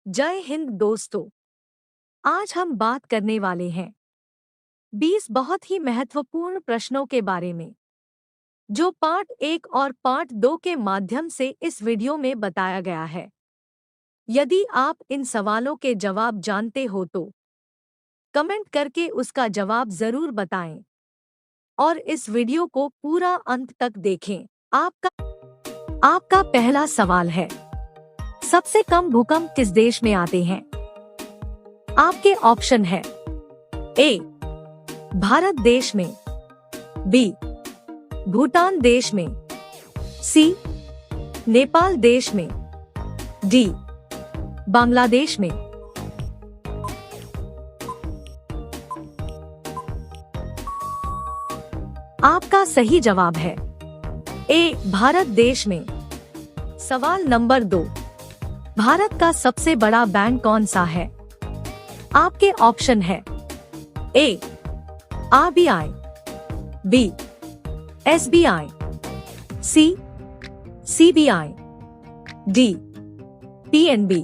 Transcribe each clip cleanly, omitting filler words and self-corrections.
जय हिंद दोस्तों। आज हम बात करने वाले हैं 20 बहुत ही महत्वपूर्ण प्रश्नों के बारे में, जो पार्ट 1 और पार्ट 2 के माध्यम से इस वीडियो में बताया गया है। यदि आप इन सवालों के जवाब जानते हो तो कमेंट करके उसका जवाब जरूर बताएं और इस वीडियो को पूरा अंत तक देखें। आपका पहला सवाल है, सबसे कम भूकंप किस देश में आते हैं? आपके ऑप्शन है ए भारत देश में, बी भूटान देश में, सी नेपाल देश में, डी बांग्लादेश में। आपका सही जवाब है ए भारत देश में। सवाल नंबर 2, भारत का सबसे बड़ा बैंक कौन सा है? आपके ऑप्शन है ए आरबीआई, बी एसबीआई, सी सीबीआई, डी पीएनबी।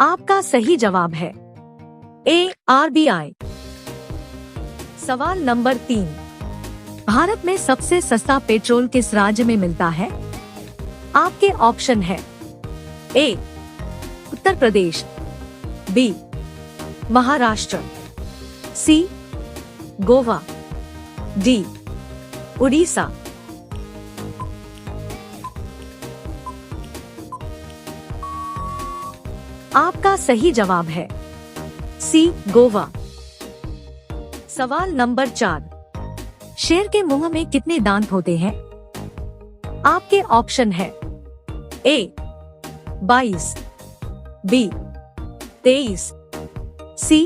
आपका सही जवाब है ए आरबीआई। सवाल नंबर 3, भारत में सबसे सस्ता पेट्रोल किस राज्य में मिलता है? आपके ऑप्शन है ए उत्तर प्रदेश, बी महाराष्ट्र, सी गोवा, डी उड़ीसा। आपका सही जवाब है सी गोवा। सवाल नंबर 4, शेर के मुंह में कितने दांत होते हैं? आपके ऑप्शन है ए 22, बी 23, सी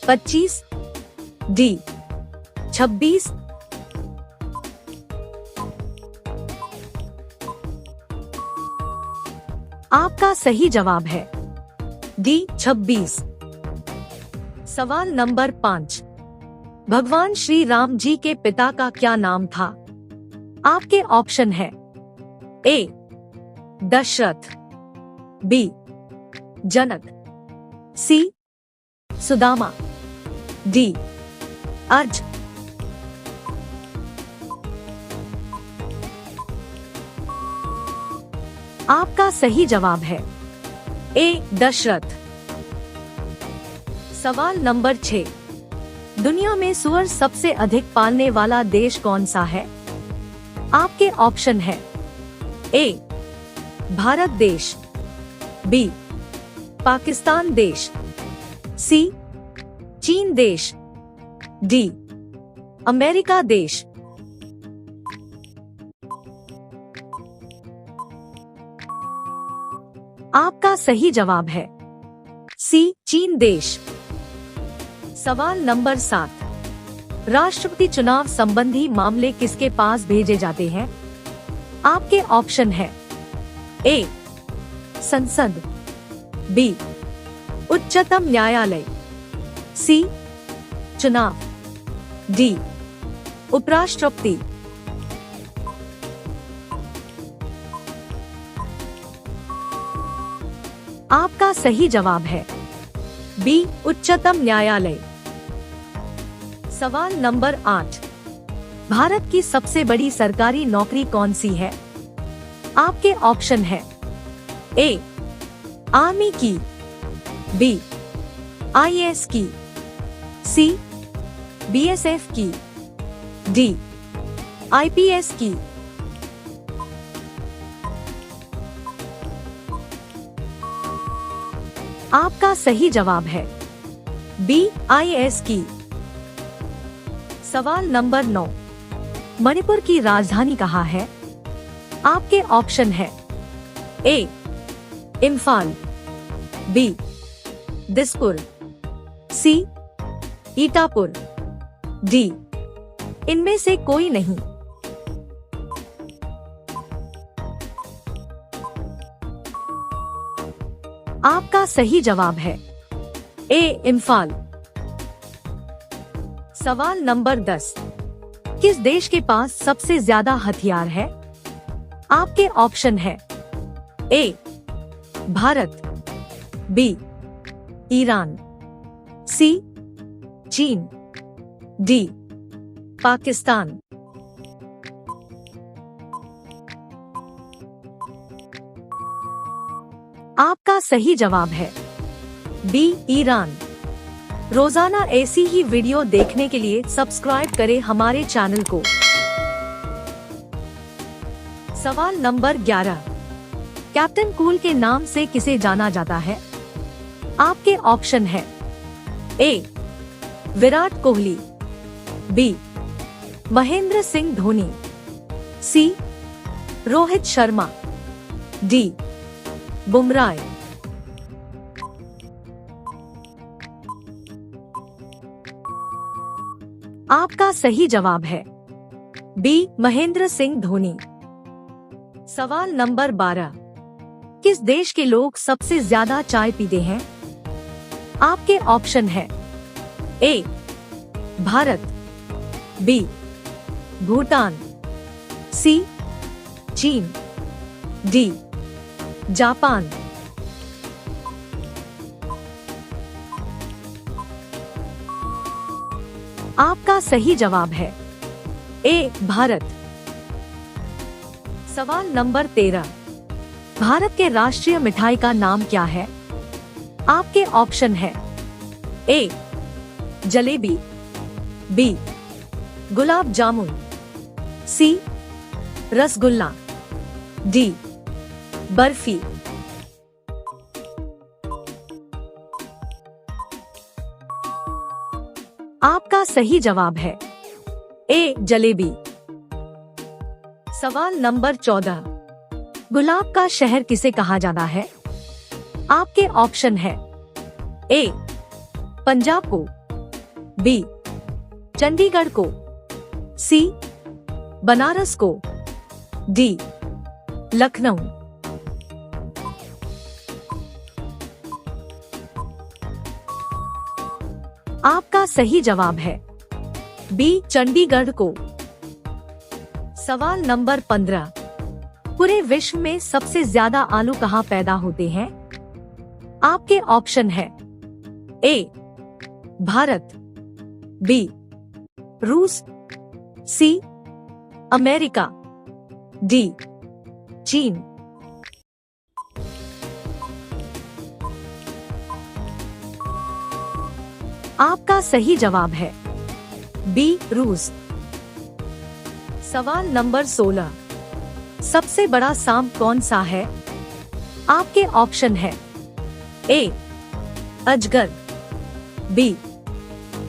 25, डी 26। आपका सही जवाब है डी 26। सवाल नंबर 5, भगवान श्री राम जी के पिता का क्या नाम था? आपके ऑप्शन है ए दशरथ, बी जनक, सी सुदामा, डी अर्ज। आपका सही जवाब है ए दशरथ। सवाल नंबर 6, दुनिया में सूअर सबसे अधिक पालने वाला देश कौन सा है? आपके ऑप्शन है ए भारत देश, बी पाकिस्तान देश, सी चीन देश, डी अमेरिका देश। आपका सही जवाब है सी चीन देश। सवाल नंबर 7, राष्ट्रपति चुनाव संबंधी मामले किसके पास भेजे जाते हैं? आपके ऑप्शन है ए संसद, बी उच्चतम न्यायालय, सी चुनाव, डी उपराष्ट्रपति। आपका सही जवाब है बी उच्चतम न्यायालय। सवाल नंबर 8, भारत की सबसे बड़ी सरकारी नौकरी कौन सी है? आपके ऑप्शन है ए आर्मी की, बी आईएएस की, सी बीएसएफ की, डी आईपीएस की। आपका सही जवाब है बी आईएएस की। सवाल नंबर 9, मणिपुर की राजधानी कहाँ है? आपके ऑप्शन है ए इम्फाल, बी दिसपुर, सी ईटापुर, डी इनमें से कोई नहीं। आपका सही जवाब है ए इम्फाल। सवाल नंबर 10, किस देश के पास सबसे ज्यादा हथियार है? आपके ऑप्शन है ए भारत, बी ईरान, सी चीन, डी पाकिस्तान। आपका सही जवाब है बी ईरान। रोजाना ऐसी ही वीडियो देखने के लिए सब्सक्राइब करें हमारे चैनल को। सवाल नंबर 11, कैप्टन कूल के नाम से किसे जाना जाता है? आपके ऑप्शन है ए विराट कोहली, बी महेंद्र सिंह धोनी, सी रोहित शर्मा, डी बुमराह। आपका सही जवाब है बी महेंद्र सिंह धोनी। सवाल नंबर 12, किस देश के लोग सबसे ज्यादा चाय पीते हैं? आपके ऑप्शन है ए भारत, बी भूटान, सी चीन, डी जापान। आपका सही जवाब है ए भारत। सवाल नंबर 13, भारत के राष्ट्रीय मिठाई का नाम क्या है? आपके ऑप्शन है ए जलेबी, बी गुलाब जामुन, सी रसगुल्ला, डी बर्फी। आपका सही जवाब है ए जलेबी। सवाल नंबर 14, गुलाब का शहर किसे कहा जाता है? आपके ऑप्शन है ए पंजाब को, बी चंडीगढ़ को, सी बनारस को, डी लखनऊ। आपका सही जवाब है बी चंडीगढ़ को। सवाल नंबर 15, पूरे विश्व में सबसे ज्यादा आलू कहाँ पैदा होते हैं? आपके ऑप्शन है ए भारत, बी रूस, सी अमेरिका, डी चीन। आपका सही जवाब है बी रूस। सवाल नंबर 16, सबसे बड़ा सांप कौन सा है? आपके ऑप्शन है ए अजगर, बी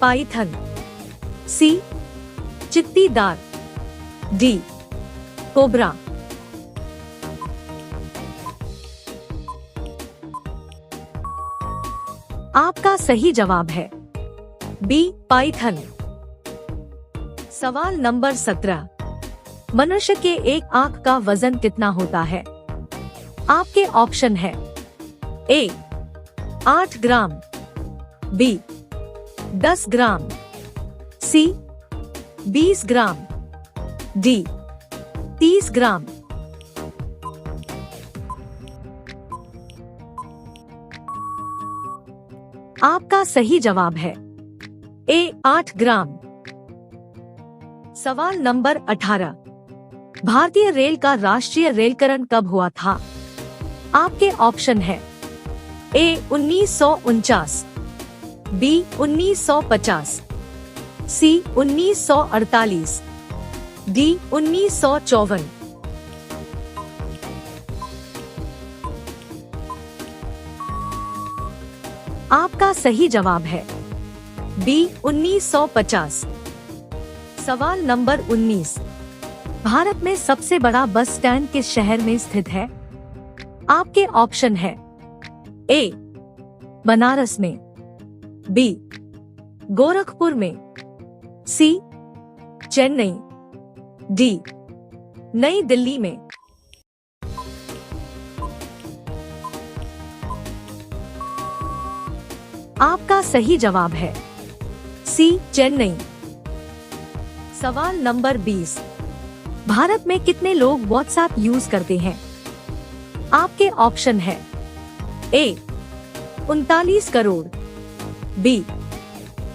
पाइथन, सी चित्तीदार, डी कोबरा। आपका सही जवाब है बी पाइथन। सवाल नंबर 17, मनुष्य के एक आंख का वजन कितना होता है? आपके ऑप्शन है ए 8 ग्राम, बी 10 ग्राम, सी 20 ग्राम, डी 30 ग्राम। आपका सही जवाब है ए 8 ग्राम। सवाल नंबर 18, भारतीय रेल का राष्ट्रीय रेलकरण कब हुआ था? आपके ऑप्शन है ए 1949, बी 1950, सी 1948, डी 1954। आपका सही जवाब है बी 1950। सवाल नंबर 19, भारत में सबसे बड़ा बस स्टैंड किस शहर में स्थित है? आपके ऑप्शन है ए बनारस में, बी गोरखपुर में, सी चेन्नई, डी नई दिल्ली में। आपका सही जवाब है सी चेन्नई। सवाल नंबर 20। भारत में कितने लोग व्हाट्सएप यूज करते हैं? आपके ऑप्शन है ए 39 करोड़, बी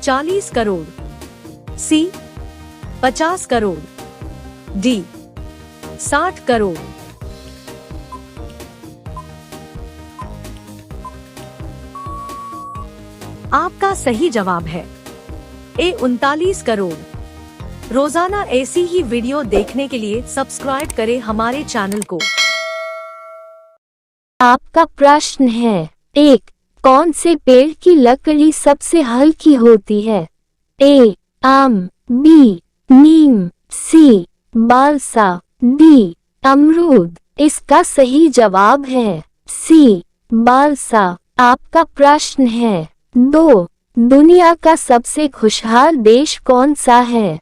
40 करोड़, सी 50 करोड़, डी 60 करोड़। आपका सही जवाब है ए 39 करोड़। रोजाना ऐसी ही वीडियो देखने के लिए सब्सक्राइब करें हमारे चैनल को। आपका प्रश्न है, एक, कौन से पेड़ की लकड़ी सबसे हल्की होती है? ए आम, बी नीम, सी बालसा, डी अमरूद। इसका सही जवाब है सी बालसा। आपका प्रश्न है, दो, दुनिया का सबसे खुशहाल देश कौन सा है?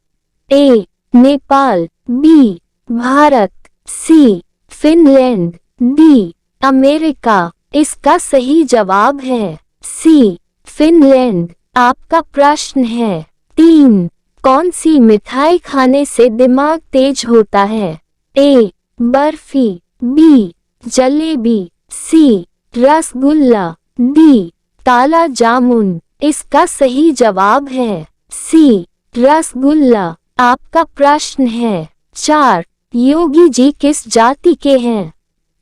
ए नेपाल, बी भारत, सी फिनलैंड, डी अमेरिका। इसका सही जवाब है सी फिनलैंड। आपका प्रश्न है, तीन, कौन सी मिठाई खाने से दिमाग तेज होता है? ए बर्फी, बी जलेबी, सी रसगुल्ला, डी काला जामुन। इसका सही जवाब है सी रसगुल्ला। आपका प्रश्न है, चार, योगी जी किस जाति के हैं?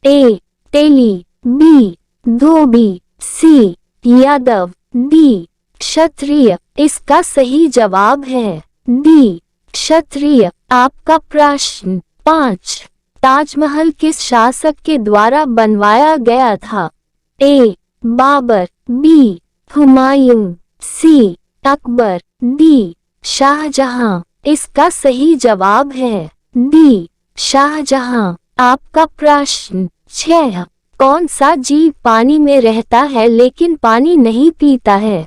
ए तेली, बी धोबी, सी यादव, डी क्षत्रिय। इसका सही जवाब है डी क्षत्रिय। आपका प्रश्न, पाँच, ताजमहल किस शासक के द्वारा बनवाया गया था? ए बाबर, बी हुमायूं, सी अकबर, डी शाहजहां। इसका सही जवाब है डी शाहजहां। आपका प्रश्न, छह, कौन सा जीव पानी में रहता है लेकिन पानी नहीं पीता है?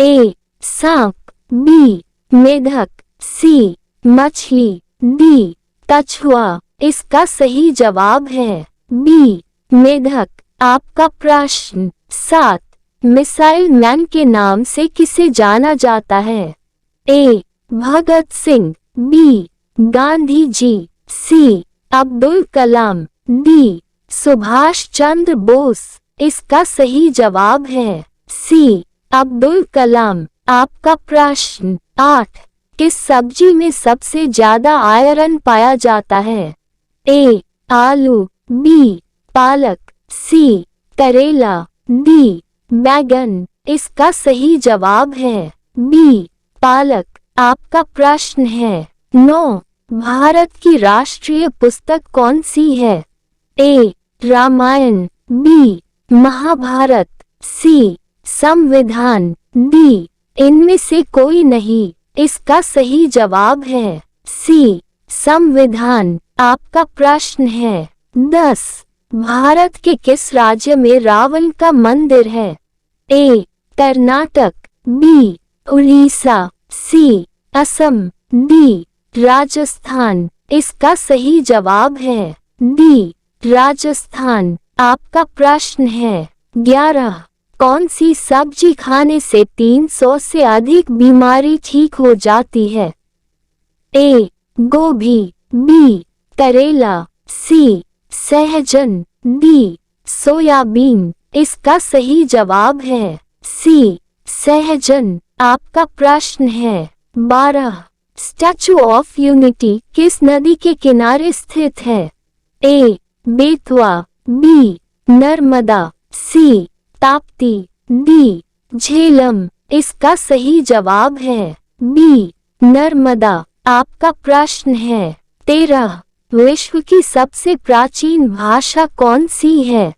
ए सांप, बी मेढक, सी मछली, डी कछुआ। इसका सही जवाब है बी मेढक। आपका प्रश्न, सात, मिसाइल मैन के नाम से किसे जाना जाता है? ए भगत सिंह, बी गांधी जी, सी अब्दुल कलाम, डी सुभाष चंद्र बोस। इसका सही जवाब है सी अब्दुल कलाम। आपका प्रश्न, आठ, किस सब्जी में सबसे ज्यादा आयरन पाया जाता है? ए आलू, बी पालक, सी करेला, डी बैगन। इसका सही जवाब है बी पालक। आपका प्रश्न है, नौ, भारत की राष्ट्रीय पुस्तक कौन सी है? ए रामायण, बी महाभारत, सी संविधान, डी इनमें से कोई नहीं। इसका सही जवाब है सी संविधान। आपका प्रश्न है, 10, भारत के किस राज्य में रावण का मंदिर है? ए कर्नाटक, बी उड़ीसा, सी असम, डी राजस्थान। इसका सही जवाब है डी राजस्थान। आपका प्रश्न है, 11, कौन सी सब्जी खाने से 300 से अधिक बीमारी ठीक हो जाती है? ए गोभी, बी करेला, सी सहजन, डी सोयाबीन। इसका सही जवाब है सी सहजन। आपका प्रश्न है, 12, स्टैचू ऑफ यूनिटी किस नदी के किनारे स्थित है? ए बेतवा, बी नर्मदा, सी ताप्ती, डी झेलम। इसका सही जवाब है बी नर्मदा। आपका प्रश्न है, 13, विश्व की सबसे प्राचीन भाषा कौन सी है?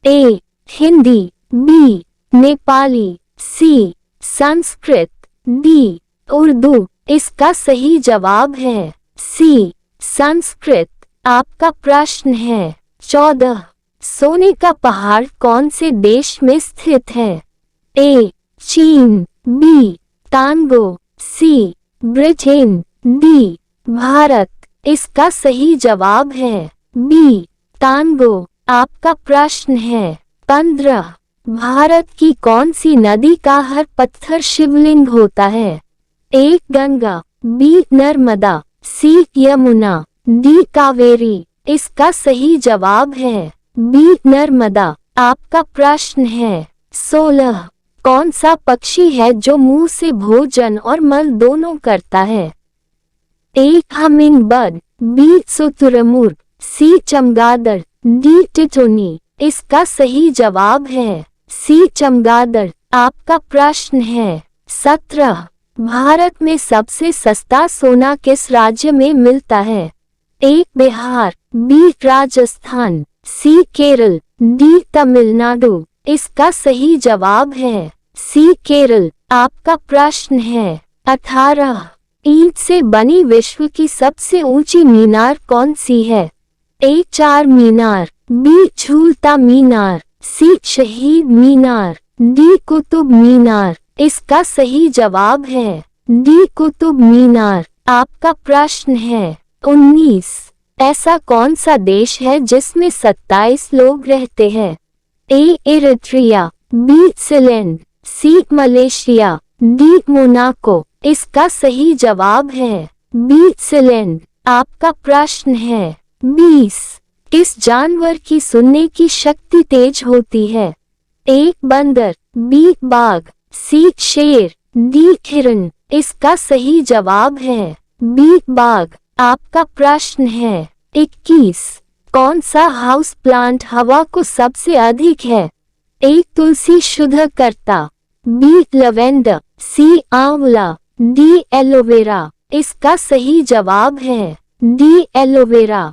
ए हिंदी, बी नेपाली, सी संस्कृत, डी उर्दू। इसका सही जवाब है सी संस्कृत। आपका प्रश्न है, 14, सोने का पहाड़ कौन से देश में स्थित है? ए चीन, बी कांगो, सी ब्रिटेन, डी भारत। इसका सही जवाब है बी कांगो। आपका प्रश्न है, 15, भारत की कौन सी नदी का हर पत्थर शिवलिंग होता है? ए गंगा, बी नर्मदा, सी यमुना, डी कावेरी। इसका सही जवाब है बी नर्मदा। आपका प्रश्न है 16। कौन सा पक्षी है जो मुंह से भोजन और मल दोनों करता है? ए हमिंग बर्ड, बी शुतुरमुर्ग, सी चमगादड़, डी टिटोनी। इसका सही जवाब है सी चमगादड़। आपका प्रश्न है 17। भारत में सबसे सस्ता सोना किस राज्य में मिलता है? ए बिहार, बी राजस्थान, सी केरल, डी तमिलनाडु। इसका सही जवाब है सी केरल। आपका प्रश्न है 18। ईंट से बनी विश्व की सबसे ऊंची मीनार कौन सी है? ए चार मीनार, बी झूलता मीनार, सी शहीद मीनार, डी कुतुब मीनार। इसका सही जवाब है डी कुतुब मीनार। आपका प्रश्न है 19। ऐसा कौन सा देश है जिसमें 27 लोग रहते हैं? ए इरिट्रिया, बी सीलैंड, सी मलेशिया, डी मोनाको। इसका सही जवाब है बी सीलैंड। आपका प्रश्न है 20। किस जानवर की सुनने की शक्ति तेज होती है? ए बंदर, बी बाघ, सी शेर, डी हिरन। इसका सही जवाब है बी बाघ। आपका प्रश्न है 21। कौन सा हाउस प्लांट हवा को सबसे अधिक है? ए तुलसी शुद्धकर्ता, बी लवेंडर, सी आंवला, डी एलोवेरा। इसका सही जवाब है डी एलोवेरा।